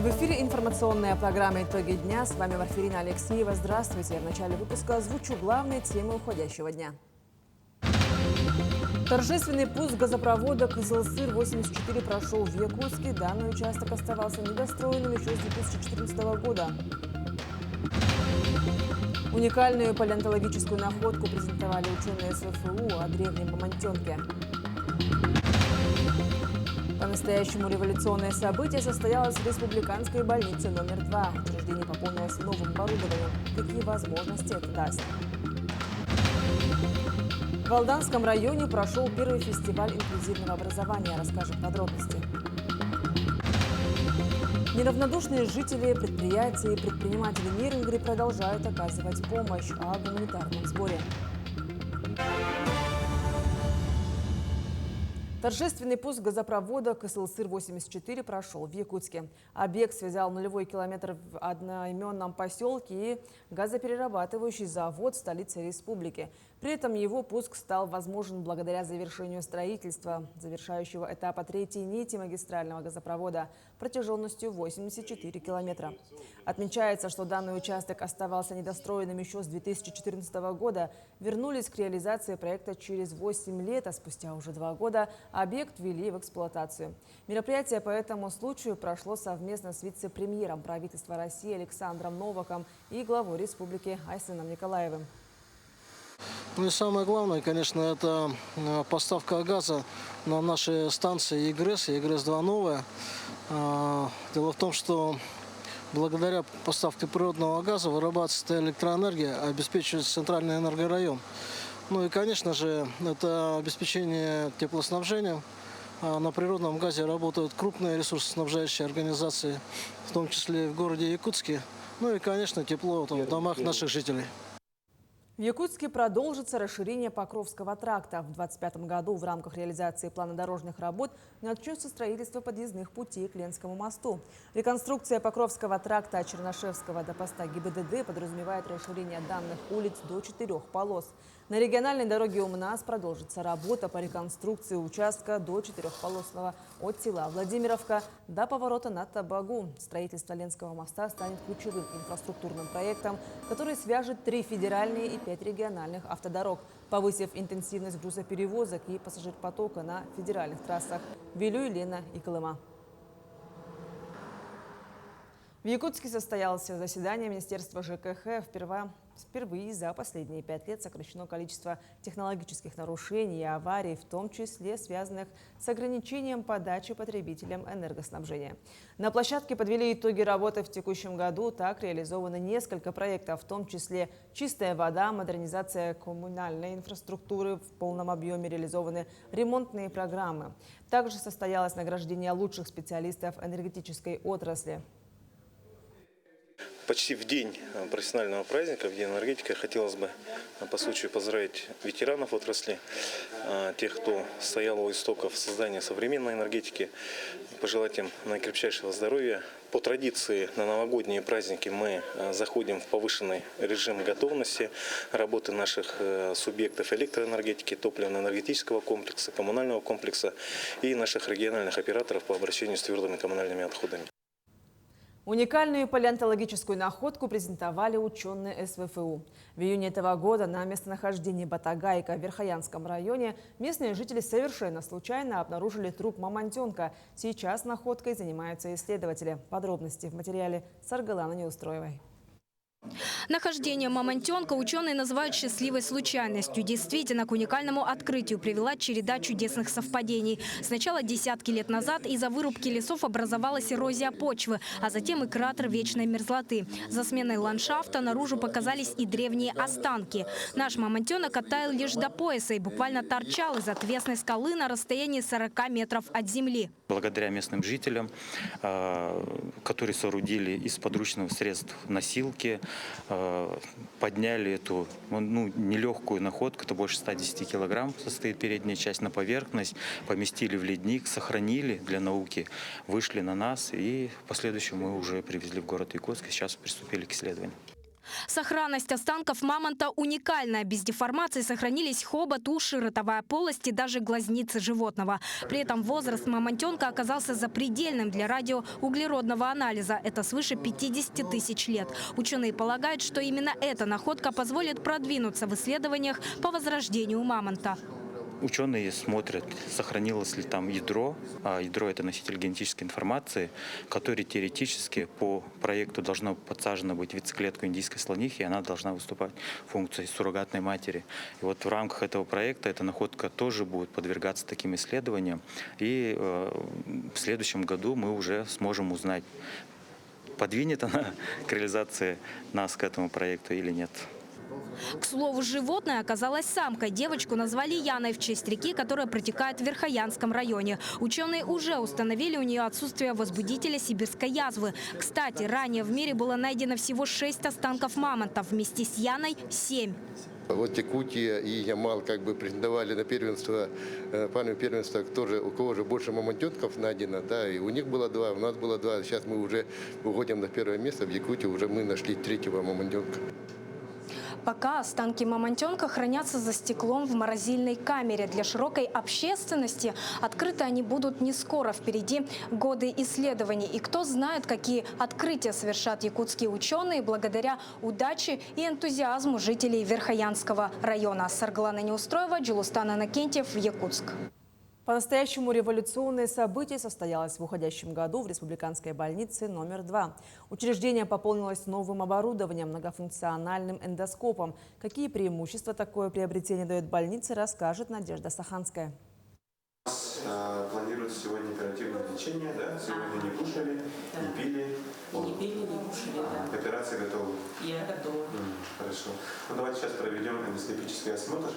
В эфире информационная программа «Итоги дня». С вами Марфирина Алексеева. Здравствуйте. В начале выпуска озвучу главные темы уходящего дня. Торжественный пуск газопровода Кызылсыр-84 прошел в Якутске. Данный участок оставался недостроенным еще с 2014 года. Уникальную палеонтологическую находку презентовали ученые СВФУ о древнем мамонтенке. По-настоящему революционное событие состоялось в республиканской больнице номер 2. Учреждение пополнилось новым оборудованием. Какие возможности это даст? В Алданском районе прошел первый фестиваль инклюзивного образования. Расскажем подробности. Неравнодушные жители, предприятия и предприниматели Нерюнгри продолжают оказывать помощь о гуманитарном сборе. Торжественный пуск газопровода Кызылсыр-84 прошел в Якутске. Объект связал нулевой километр в одноименном поселке и газоперерабатывающий завод в столице республики. При этом его пуск стал возможен благодаря завершению строительства завершающего этапа третьей нити магистрального газопровода протяженностью 84 километра. Отмечается, что данный участок оставался недостроенным еще с 2014 года. Вернулись к реализации проекта через 8 лет, а спустя уже 2 года объект ввели в эксплуатацию. Мероприятие по этому случаю прошло совместно с вице-премьером правительства России Александром Новаком и главой республики Айсеном Николаевым. Ну и самое главное, конечно, это поставка газа на наши станции ЕГРЭС, ЕГРЭС-2 новая. Дело в том, что благодаря поставке природного газа вырабатывается электроэнергия, обеспечивается центральный энергорайон. Ну и, конечно же, это обеспечение теплоснабжением. На природном газе работают крупные ресурсоснабжающие организации, в том числе и в городе Якутске. Ну и, конечно, тепло в домах наших жителей. В Якутске продолжится расширение Покровского тракта. В 2025 году в рамках реализации плана дорожных работ начнется строительство подъездных путей к Ленскому мосту. Реконструкция Покровского тракта от Чернышевского до поста ГИБДД подразумевает расширение данных улиц до 4 полос. На региональной дороге УМНАС продолжится работа по реконструкции участка до 4-полосного от села Владимировка до поворота на Табагу. Строительство Ленского моста станет ключевым инфраструктурным проектом, который свяжет 3 федеральные и 5 региональных автодорог, повысив интенсивность грузоперевозок и пассажирпотока на федеральных трассах Вилюй, Лена и Колыма. В Якутске состоялось заседание Министерства ЖКХ. Впервые за последние 5 лет сокращено количество технологических нарушений и аварий, в том числе связанных с ограничением подачи потребителям энергоснабжения. На площадке подвели итоги работы в текущем году. Так реализовано несколько проектов, в том числе чистая вода, модернизация коммунальной инфраструктуры, в полном объеме реализованы ремонтные программы. Также состоялось награждение лучших специалистов энергетической отрасли. Почти в день профессионального праздника, в День энергетики, хотелось бы по случаю поздравить ветеранов отрасли, тех, кто стоял у истоков создания современной энергетики, пожелать им наикрепчайшего здоровья. По традиции на новогодние праздники мы заходим в повышенный режим готовности работы наших субъектов электроэнергетики, топливно-энергетического комплекса, коммунального комплекса и наших региональных операторов по обращению с твердыми коммунальными отходами. Уникальную палеонтологическую находку презентовали ученые СВФУ. В июне этого года на местонахождении Батагайка в Верхоянском районе местные жители совершенно случайно обнаружили труп мамонтенка. Сейчас находкой занимаются исследователи. Подробности в материале Саргаланы Неустроевой. Нахождение мамонтенка ученые называют счастливой случайностью. Действительно, к уникальному открытию привела череда чудесных совпадений. Сначала десятки лет назад из-за вырубки лесов образовалась эрозия почвы, а затем и кратер вечной мерзлоты. За сменой ландшафта наружу показались и древние останки. Наш мамонтенок оттаял лишь до пояса и буквально торчал из отвесной скалы на расстоянии 40 метров от земли. Благодаря местным жителям, которые соорудили из подручных средств носилки, подняли эту нелегкую находку, это больше 110 килограмм состоит передняя часть, на поверхность, поместили в ледник, сохранили для науки, вышли на нас и в последующем мы уже привезли в город Якутск, сейчас приступили к исследованию. Сохранность останков мамонта уникальная. Без деформации сохранились хобот, уши, ротовая полость и даже глазницы животного. При этом возраст мамонтенка оказался запредельным для радиоуглеродного анализа. Это свыше 50 тысяч лет. Ученые полагают, что именно эта находка позволит продвинуться в исследованиях по возрождению мамонта. Ученые смотрят, сохранилось ли там ядро, а ядро – это носитель генетической информации, который теоретически по проекту должно подсажено быть в яйцеклетку индийской слонихи, и она должна выступать функцией суррогатной матери. И вот в рамках этого проекта эта находка тоже будет подвергаться таким исследованиям, и в следующем году мы уже сможем узнать, подвинет она к реализации нас к этому проекту или нет. К слову, животное оказалось самкой. Девочку назвали Яной в честь реки, которая протекает в Верхоянском районе. Ученые уже установили у нее отсутствие возбудителя сибирской язвы. Кстати, ранее в мире было найдено всего 6 останков мамонтов. Вместе с Яной – 7. Вот Якутия и Ямал как бы претендовали на первенство, пальмовое первенство, у кого же больше мамонтенков найдено, да, и у них было 2, у нас было 2. Сейчас мы уже уходим на первое место, в Якутии уже мы нашли 3-го мамонтенка. Пока останки мамонтенка хранятся за стеклом в морозильной камере. Для широкой общественности открыты они будут не скоро. Впереди годы исследований. И кто знает, какие открытия совершат якутские ученые благодаря удаче и энтузиазму жителей Верхоянского района. Сарглана Неустроева, Джилустан Иннокентьев, Якутск. По-настоящему революционное событие состоялось в уходящем году в республиканской больнице номер 2. Учреждение пополнилось новым оборудованием, многофункциональным эндоскопом. Какие преимущества такое приобретение дает больнице, расскажет Надежда Саханская. Планируется сегодня оперативное лечение, да? Сегодня не кушали, не пили. Не пили, не кушали, да. Операция готова? Я готова. Хорошо. Ну, давайте сейчас проведем эндоскопический осмотр.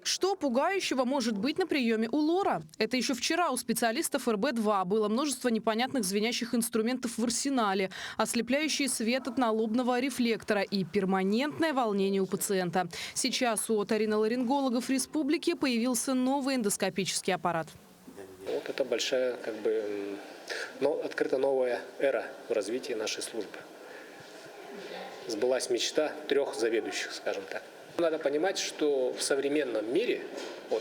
Что пугающего может быть на приеме у лора? Это еще вчера у специалистов РБ-2 было множество непонятных звенящих инструментов в арсенале, ослепляющий свет от налобного рефлектора и перманентное волнение у пациента. Сейчас у оториноларингологов республики появился новый эндоскопический аппарат. Вот это большая, открыта новая эра в развитии нашей службы. Сбылась мечта 3 заведующих, скажем так. Надо понимать, что в современном мире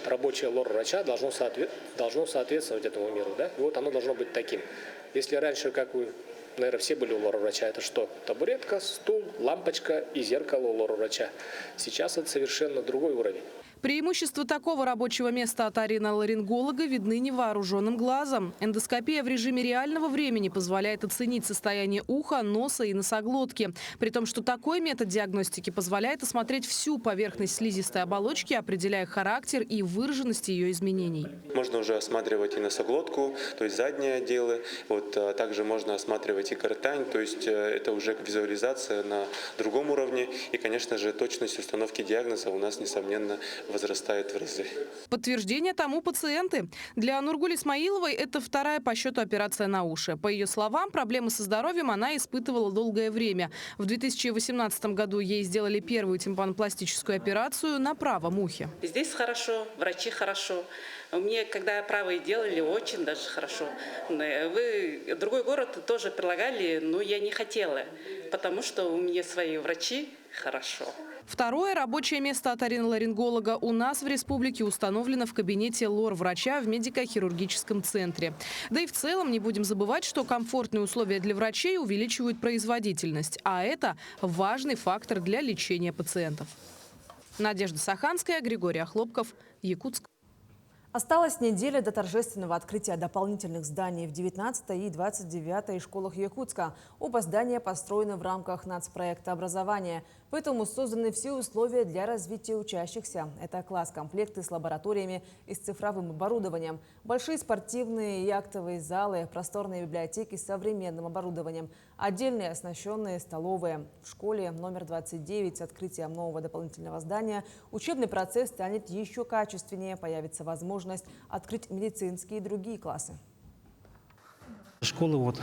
рабочее лор-врача должно соответствовать этому миру. Да? И вот оно должно быть таким. Если раньше, как вы, наверное, все были у лор-врача, это что? Табуретка, стул, лампочка и зеркало у лор-врача. Сейчас это совершенно другой уровень. Преимущества такого рабочего места оториноларинголога видны невооруженным глазом. Эндоскопия в режиме реального времени позволяет оценить состояние уха, носа и носоглотки. При том, что такой метод диагностики позволяет осмотреть всю поверхность слизистой оболочки, определяя характер и выраженность ее изменений. Можно уже осматривать и носоглотку, то есть задние отделы. Также можно осматривать и гортань, то есть это уже визуализация на другом уровне. И, конечно же, точность установки диагноза у нас, несомненно, возрастает в разы. Подтверждение тому пациенты. Для Нургуль Исмаиловой это 2-я по счету операция на уши. По ее словам, проблемы со здоровьем она испытывала долгое время. В 2018 году ей сделали первую тимпанопластическую операцию на правом ухе. Здесь хорошо, врачи хорошо. Мне, когда правые делали, очень даже хорошо. Вы другой город тоже предлагали, но я не хотела, потому что у меня свои врачи хорошо. 2-е рабочее место оториноларинголога у нас в республике установлено в кабинете лор-врача в медико-хирургическом центре. Да и в целом не будем забывать, что комфортные условия для врачей увеличивают производительность. А это важный фактор для лечения пациентов. Надежда Саханская, Григорий Охлопков, Якутск. Осталась неделя до торжественного открытия дополнительных зданий в 19-й и 29-й школах Якутска. Оба здания построены в рамках нацпроекта образования. Поэтому созданы все условия для развития учащихся. Это класс-комплекты с лабораториями и с цифровым оборудованием, большие спортивные и актовые залы, просторные библиотеки с современным оборудованием, отдельные оснащенные столовые. В школе номер 29 с открытием нового дополнительного здания учебный процесс станет еще качественнее, появится возможность открыть медицинские и другие классы. Школа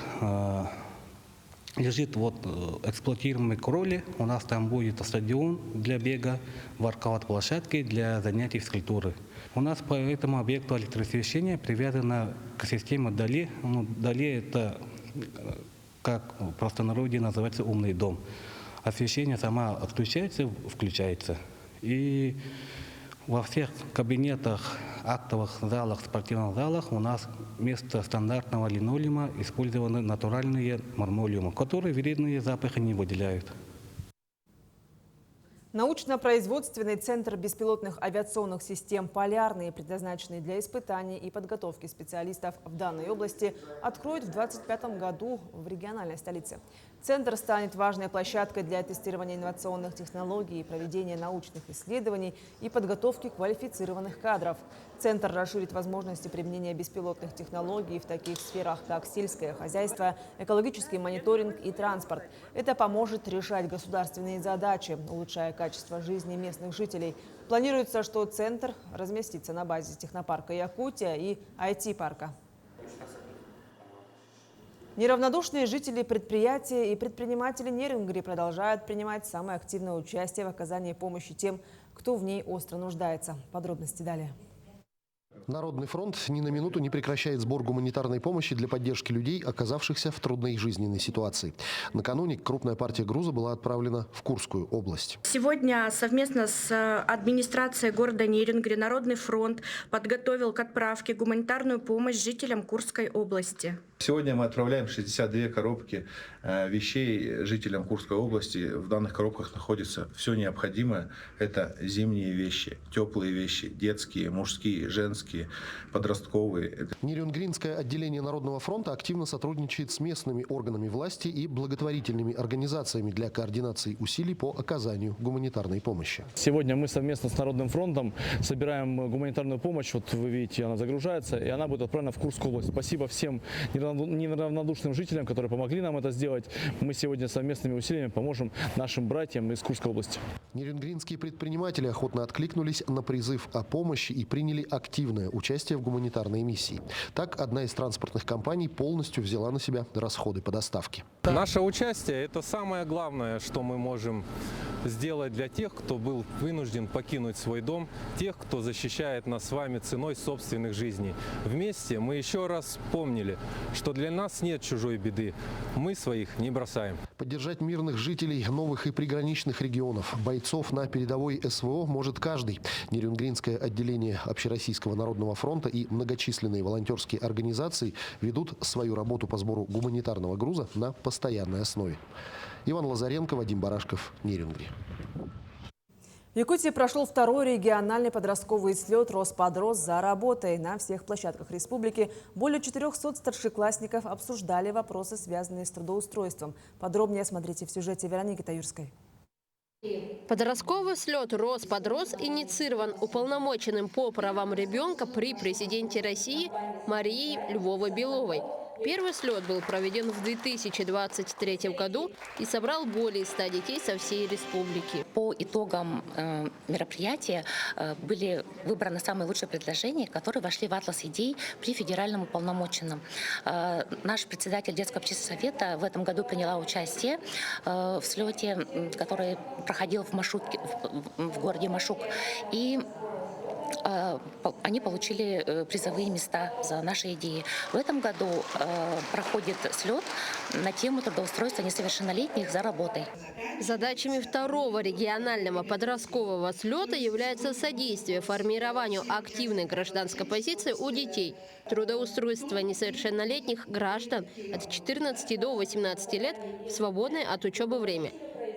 лежит эксплуатируемой кроли. У нас там будет стадион для бега, воркаут-площадки для занятий физкультуры. У нас по этому объекту электросвещение привязано к системе DALI. DALI – это, как в простонародье называется, умный дом. освещение сама отключается, включается. И во всех кабинетах, актовых залах, спортивных залах у нас вместо стандартного линолеума использованы натуральные мармолеумы, которые вредные запахи не выделяют. Научно-производственный центр беспилотных авиационных систем «Полярный», предназначенный для испытаний и подготовки специалистов в данной области, откроют в 2025 году в региональной столице. Центр станет важной площадкой для тестирования инновационных технологий, проведения научных исследований и подготовки квалифицированных кадров. Центр расширит возможности применения беспилотных технологий в таких сферах, как сельское хозяйство, экологический мониторинг и транспорт. Это поможет решать государственные задачи, улучшая качество жизни местных жителей. Планируется, что центр разместится на базе технопарка «Якутия» и IT-парка. Неравнодушные жители предприятия и предприниматели Нерингри продолжают принимать самое активное участие в оказании помощи тем, кто в ней остро нуждается. Подробности далее. Народный фронт ни на минуту не прекращает сбор гуманитарной помощи для поддержки людей, оказавшихся в трудной жизненной ситуации. Накануне крупная партия груза была отправлена в Курскую область. Сегодня совместно с администрацией города Нерингри Народный фронт подготовил к отправке гуманитарную помощь жителям Курской области. Сегодня мы отправляем 62 коробки вещей жителям Курской области. В данных коробках находится все необходимое. Это зимние вещи, теплые вещи, детские, мужские, женские, подростковые. Нерингринское отделение Народного фронта активно сотрудничает с местными органами власти и благотворительными организациями для координации усилий по оказанию гуманитарной помощи. Сегодня мы совместно с Народным фронтом собираем гуманитарную помощь. Вот вы видите, она загружается, и она будет отправлена в Курскую область. Спасибо всем неравнодушным жителям, которые помогли нам это сделать. Мы сегодня совместными усилиями поможем нашим братьям из Курской области. Нерингринские предприниматели охотно откликнулись на призыв о помощи и приняли активное участие в гуманитарной миссии. Так, одна из транспортных компаний полностью взяла на себя расходы по доставке. Наше участие – это самое главное, что мы можем сделать для тех, кто был вынужден покинуть свой дом, тех, кто защищает нас с вами ценой собственных жизней. Вместе мы еще раз помнили, что для нас нет чужой беды, мы своих не бросаем. Поддержать мирных жителей новых и приграничных регионов, бойцов на передовой СВО может каждый. Нерингринское отделение Общероссийского народного фронта и многочисленные волонтерские организации ведут свою работу по сбору гуманитарного груза на постоянной основе. Иван Лазаренко, Вадим Барашков, Нерингри. В Якутии прошел второй региональный подростковый слет «Росподрос за работой». На всех площадках республики более 400 старшеклассников обсуждали вопросы, связанные с трудоустройством. Подробнее смотрите в сюжете Вероники Таюрской. Подростковый слет «Росподрос» инициирован уполномоченным по правам ребенка при президенте России Марией Львовой-Беловой. Первый слет был проведен в 2023 году и собрал более 100 детей со всей республики. По итогам мероприятия были выбраны самые лучшие предложения, которые вошли в атлас идей при федеральном уполномоченном. Наш председатель детского общественного совета в этом году приняла участие в слете, который проходил в Машуке, в городе Машук. И они получили призовые места за наши идеи. В этом году проходит слет на тему трудоустройства несовершеннолетних за работой. Задачами второго регионального подросткового слета является содействие формированию активной гражданской позиции у детей, трудоустройство несовершеннолетних граждан от 14 до 18 лет в свободное от учебы время,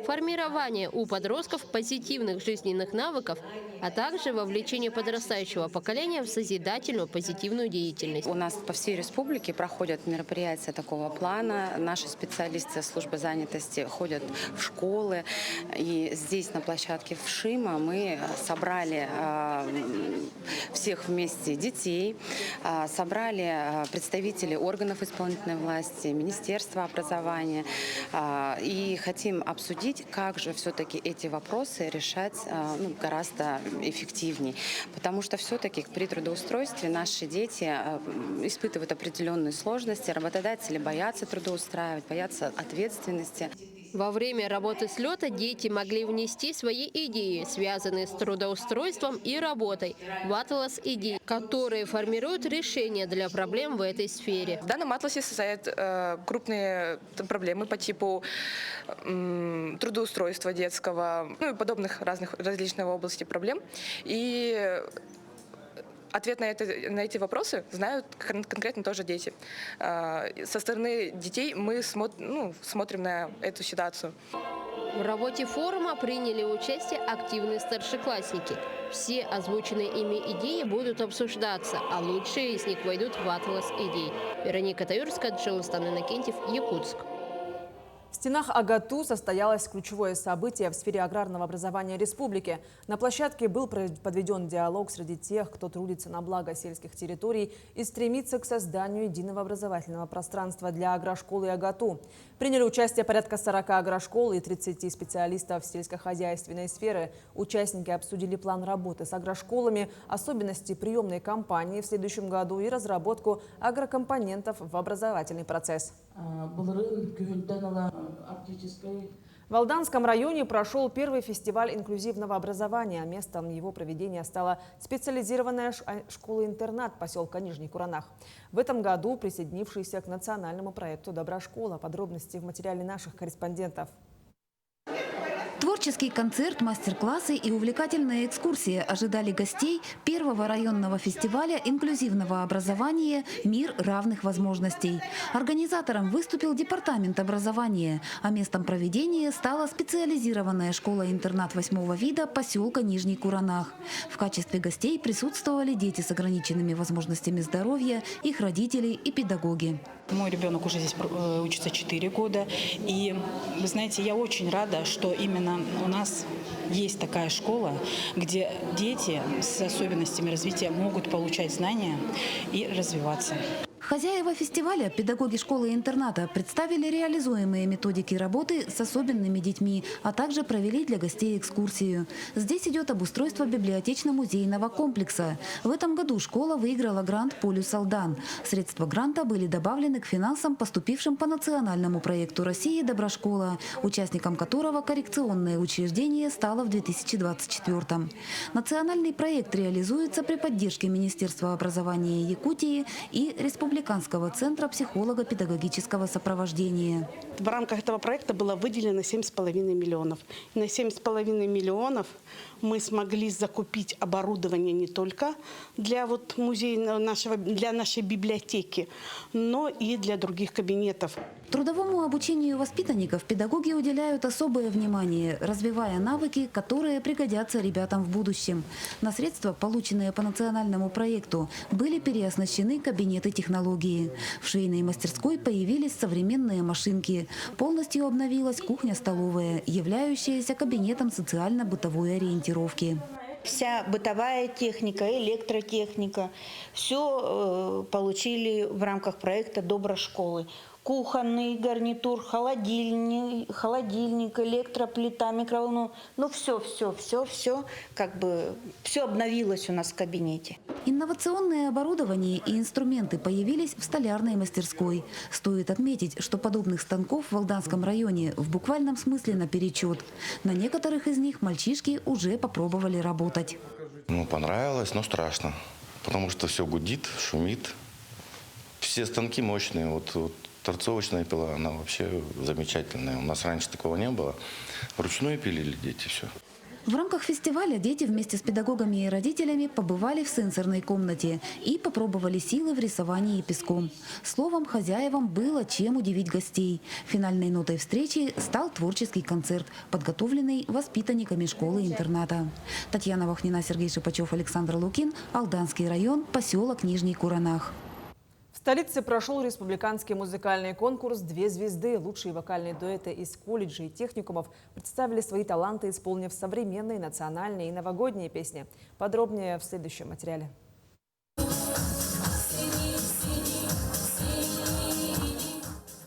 формирование у подростков позитивных жизненных навыков, а также вовлечение подрастающего поколения в созидательную позитивную деятельность. У нас по всей республике проходят мероприятия такого плана. Наши специалисты службы занятости ходят в школы. И здесь на площадке в Шима мы собрали всех вместе детей, собрали представителей органов исполнительной власти, Министерства образования и хотим обсудить, как же все-таки эти вопросы решать гораздо эффективнее. Потому что все-таки при трудоустройстве наши дети испытывают определенные сложности. Работодатели боятся трудоустраивать, боятся ответственности. Во время работы слета дети могли внести свои идеи, связанные с трудоустройством и работой, в атлас идей, которые формируют решения для проблем в этой сфере. В данном атласе состоят крупные проблемы по типу трудоустройства детского, ну и подобных различных областей проблем. И ответ на эти вопросы знают конкретно тоже дети. Со стороны детей мы смотрим на эту ситуацию. В работе форума приняли участие активные старшеклассники. Все озвученные ими идеи будут обсуждаться, а лучшие из них войдут в атлас идей. Вероника Таюрская, Джилстан Иннокентьев, Якутск. В стенах АГАТУ состоялось ключевое событие в сфере аграрного образования республики. На площадке был подведен диалог среди тех, кто трудится на благо сельских территорий и стремится к созданию единого образовательного пространства для агрошколы и АГАТУ. Приняли участие порядка 40 агрошкол и 30 специалистов сельскохозяйственной сферы. Участники обсудили план работы с агрошколами, особенности приемной кампании в следующем году и разработку агрокомпонентов в образовательный процесс. В Алданском районе прошел первый фестиваль инклюзивного образования. Местом его проведения стала специализированная школа-интернат поселка Нижний Куранах. В этом году присоединившийся к национальному проекту «Доброшкола». Подробности в материале наших корреспондентов. Творческий концерт, мастер-классы и увлекательные экскурсии ожидали гостей первого районного фестиваля инклюзивного образования «Мир равных возможностей». Организатором выступил департамент образования, а местом проведения стала специализированная школа-интернат 8-го вида поселка Нижний Куранах. В качестве гостей присутствовали дети с ограниченными возможностями здоровья, их родители и педагоги. Мой ребенок уже здесь учится 4 года. И, вы знаете, я очень рада, что именно у нас есть такая школа, где дети с особенностями развития могут получать знания и развиваться. Хозяева фестиваля, педагоги школы-интерната, представили реализуемые методики работы с особенными детьми, а также провели для гостей экскурсию. Здесь идет обустройство библиотечно-музейного комплекса. В этом году школа выиграла грант «Полюс Алдан». Средства гранта были добавлены к финансам, поступившим по национальному проекту России «Доброшкола», участником которого коррекционное учреждение стало в 2024-м. Национальный проект реализуется при поддержке Министерства образования Якутии и Республиканского центра психолого-педагогического сопровождения. В рамках этого проекта было выделено 7,5 миллионов. И на 7,5 миллионов мы смогли закупить оборудование не только для музея для нашей библиотеки, но и для других кабинетов. Трудовому обучению воспитанников педагоги уделяют особое внимание, развивая навыки, которые пригодятся ребятам в будущем. На средства, полученные по национальному проекту, были переоснащены кабинеты технологии. В швейной мастерской появились современные машинки. Полностью обновилась кухня-столовая, являющаяся кабинетом социально-бытовой ориентировки. Вся бытовая техника, электротехника, все получили в рамках проекта «Доброшколы». Кухонный гарнитур, холодильник, электроплита, микроволновка. Все обновилось у нас в кабинете. Инновационное оборудование и инструменты появились в столярной мастерской. Стоит отметить, что подобных станков в Алданском районе в буквальном смысле наперечет. На некоторых из них мальчишки уже попробовали работать. Понравилось, но страшно, потому что все гудит, шумит. Все станки мощные. Торцовочная пила, она вообще замечательная. У нас раньше такого не было. Вручную пилили дети все. В рамках фестиваля дети вместе с педагогами и родителями побывали в сенсорной комнате и попробовали силы в рисовании песком. Словом, хозяевам было чем удивить гостей. Финальной нотой встречи стал творческий концерт, подготовленный воспитанниками школы-интерната. Татьяна Вахнина, Сергей Шипачев, Александр Лукин, Алданский район, поселок Нижний Куранах. В столице прошел республиканский музыкальный конкурс «Две звезды». Лучшие вокальные дуэты из колледжей и техникумов представили свои таланты, исполнив современные, национальные и новогодние песни. Подробнее в следующем материале.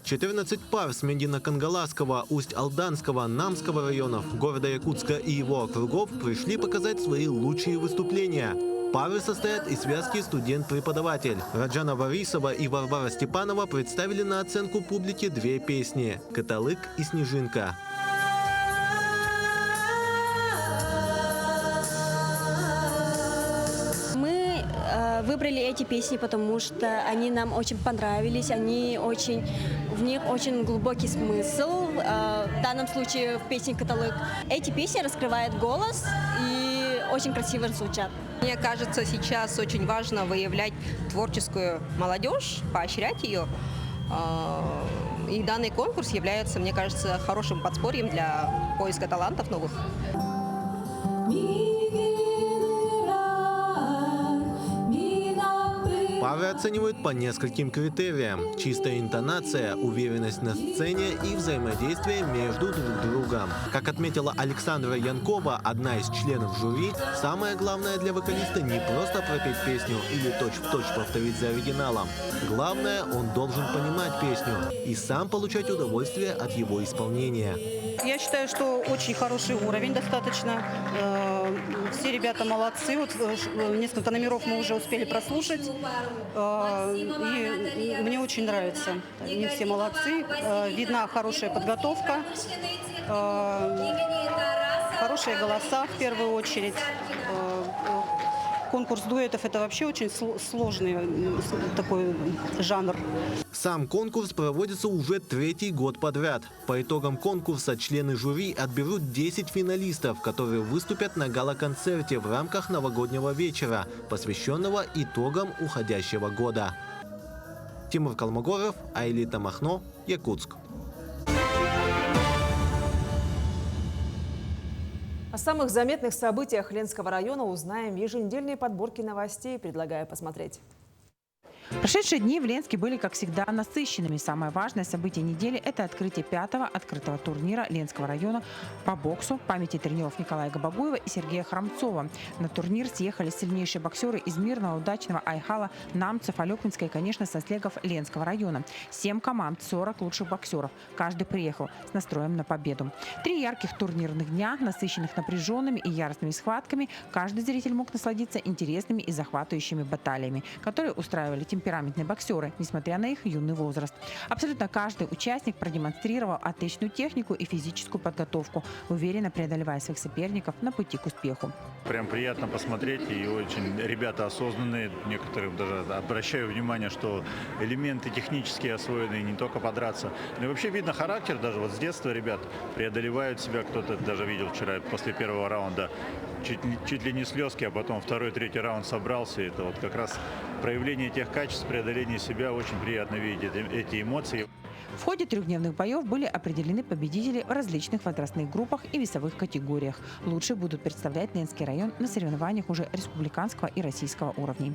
14 пар с Медино-Кангаласского, Усть-Алданского, Намского районов, города Якутска и его округов пришли показать свои лучшие выступления. Пары состоят из связки студент-преподаватель. Раджана Борисова и Варвара Степанова представили на оценку публики две песни «Каталык» и «Снежинка». Мы выбрали эти песни, потому что они нам очень понравились, в них очень глубокий смысл. В данном случае в песне «Каталык». Эти песни раскрывают голос и очень красиво звучат. Мне кажется, сейчас очень важно выявлять творческую молодежь, поощрять ее. И данный конкурс является, мне кажется, хорошим подспорьем для поиска талантов новых. Пары оценивают по нескольким критериям: чистая интонация, уверенность на сцене и взаимодействие между друг другом. Как отметила Александра Янкова, одна из членов жюри, самое главное для вокалиста не просто пропеть песню или точь-в-точь повторить за оригиналом. Главное, он должен понимать песню и сам получать удовольствие от его исполнения. Я считаю, что очень хороший уровень достаточно. Все ребята молодцы. Вот несколько номеров мы уже успели прослушать. И мне очень нравится. Они все молодцы. Видна хорошая подготовка. Хорошие голоса в первую очередь. Конкурс дуэтов – это вообще очень сложный такой жанр. Сам конкурс проводится уже третий год подряд. По итогам конкурса члены жюри отберут 10 финалистов, которые выступят на гала-концерте в рамках новогоднего вечера, посвященного итогам уходящего года. Тимур Калмогоров, Айлита Махно, Якутск. О самых заметных событиях Ленского района узнаем в еженедельной подборке новостей. Предлагаю посмотреть. Прошедшие дни в Ленске были, как всегда, насыщенными. Самое важное событие недели – это открытие 5-го открытого турнира Ленского района по боксу в памяти тренеров Николая Габагуева и Сергея Храмцова. На турнир съехались сильнейшие боксеры из Мирного, Удачного, Айхала, Намцев, Алекминска и, конечно, Сослегов Ленского района. 7 команд, 40 лучших боксеров. Каждый приехал с настроем на победу. 3 ярких турнирных дня, насыщенных напряженными и яростными схватками. Каждый зритель мог насладиться интересными и захватывающими баталиями, которые устраивали темпераментные боксеры, несмотря на их юный возраст. Абсолютно каждый участник продемонстрировал отличную технику и физическую подготовку, уверенно преодолевая своих соперников на пути к успеху. Прям приятно посмотреть, и очень ребята осознанные, некоторым даже обращаю внимание, что элементы технические освоены, не только подраться. Но и вообще видно характер, даже вот с детства ребят преодолевают себя, кто-то даже видел вчера после первого раунда чуть ли не слезки, а потом второй, третий раунд собрался. Это вот как раз проявление тех качеств, преодоление себя. Очень приятно видеть эти эмоции. В ходе трехдневных боев были определены победители в различных возрастных группах и весовых категориях. Лучшие будут представлять Ленский район на соревнованиях уже республиканского и российского уровней.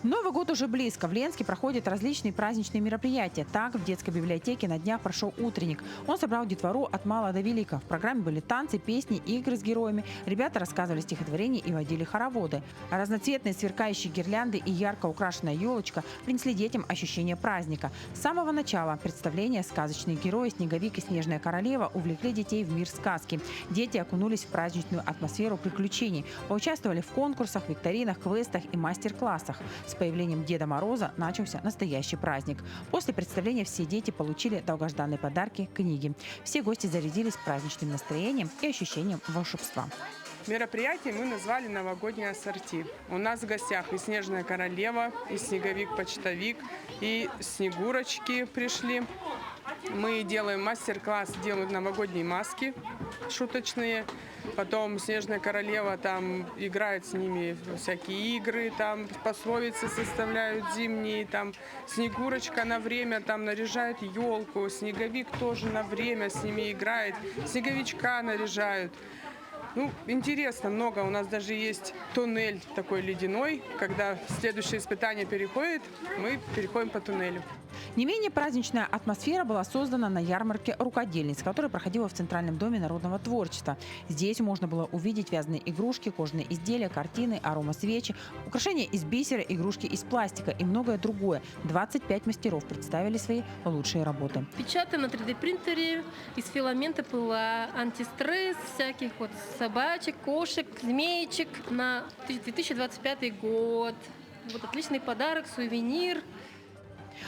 Новый год уже близко. В Ленске проходят различные праздничные мероприятия. Так, в детской библиотеке на днях прошел утренник. Он собрал детвору от мала до велика. В программе были танцы, песни, игры с героями. Ребята рассказывали стихотворения и водили хороводы. А разноцветные сверкающие гирлянды и ярко украшенная елочка принесли детям ощущение праздника. С самого начала представления сказочные герои «Снеговик» и «Снежная королева» увлекли детей в мир сказки. Дети окунулись в праздничную атмосферу приключений. Поучаствовали в конкурсах, викторинах, квестах и мастер-классах. С появлением Деда Мороза начался настоящий праздник. После представления все дети получили долгожданные подарки, книги. Все гости зарядились праздничным настроением и ощущением волшебства. Мероприятие мы назвали «Новогоднее ассорти». У нас в гостях и «Снежная королева», и «Снеговик-почтовик», и «Снегурочки» пришли. Мы делаем мастер-класс, делают новогодние маски шуточные. Потом «Снежная королева» там играет с ними всякие игры, там пословицы составляют зимние, там «Снегурочка» на время там наряжает елку, «Снеговик» тоже на время с ними играет, «Снеговичка» наряжают. Ну, интересно, много. У нас даже есть туннель такой ледяной. Когда следующее испытание переходит, мы переходим по туннелю. Не менее праздничная атмосфера была создана на ярмарке рукодельниц, которая проходила в Центральном доме народного творчества. Здесь можно было увидеть вязаные игрушки, кожаные изделия, картины, аромасвечи, украшения из бисера, игрушки из пластика и многое другое. 25 мастеров представили свои лучшие работы. Печатаем на 3D-принтере из филамента ПЛА, антистресс, всяких вот собачек, кошек, змеечек на 2025 год. Вот отличный подарок, сувенир.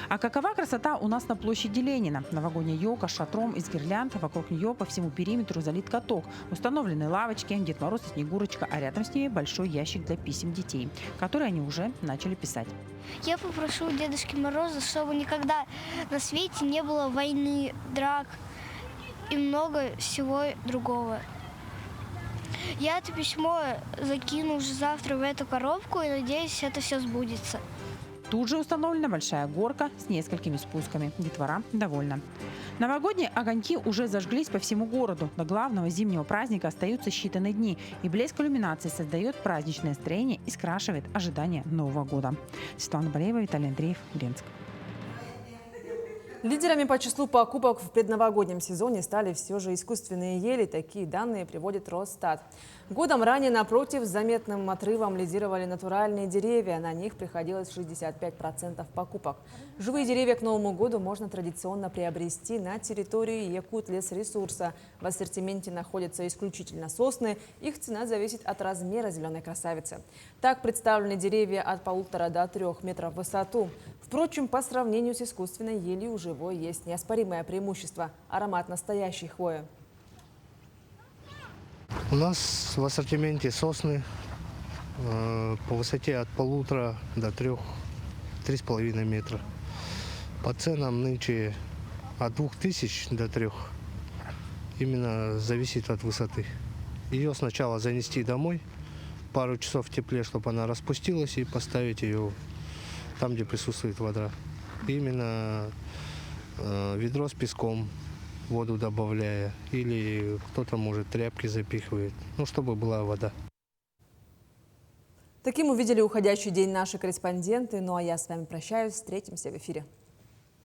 А какова красота у нас на площади Ленина? Новогодняя елка с шатром из гирлянд, вокруг нее по всему периметру залит каток. Установлены лавочки, Дед Мороз и Снегурочка, а рядом с ней большой ящик для писем детей, которые они уже начали писать. Я попрошу Дедушки Мороза, чтобы никогда на свете не было войны, драк и много всего другого. Я это письмо закину уже завтра в эту коробку и надеюсь, это все сбудется. Тут же установлена большая горка с несколькими спусками. Детвора довольна. Новогодние огоньки уже зажглись по всему городу. До главного зимнего праздника остаются считанные дни. И блеск иллюминации создает праздничное настроение и скрашивает ожидание Нового года. Светлана Болеева, Виталий Андреев, Ленск. Лидерами по числу покупок в предновогоднем сезоне стали все же искусственные ели. Такие данные приводит Росстат. Годом ранее, напротив, с заметным отрывом лидировали натуральные деревья. На них приходилось 65% покупок. Живые деревья к Новому году можно традиционно приобрести на территории Якутлесресурса. В ассортименте находятся исключительно сосны. Их цена зависит от размера зеленой красавицы. Так представлены деревья от 1,5 до 3 метров в высоту. Впрочем, по сравнению с искусственной елью у живой есть неоспоримое преимущество – аромат настоящей хвои. У нас в ассортименте сосны по высоте от 1,5 до 3,5 метра. По ценам нынче от 2000 до 3. Именно зависит от высоты. Ее сначала занести домой, пару часов в тепле, чтобы она распустилась, и поставить ее там, где присутствует вода. Именно ведро с песком, воду добавляя, или кто-то, может, тряпки запихивает, чтобы была вода. Таким увидели уходящий день наши корреспонденты. Ну а я с вами прощаюсь. Встретимся в эфире.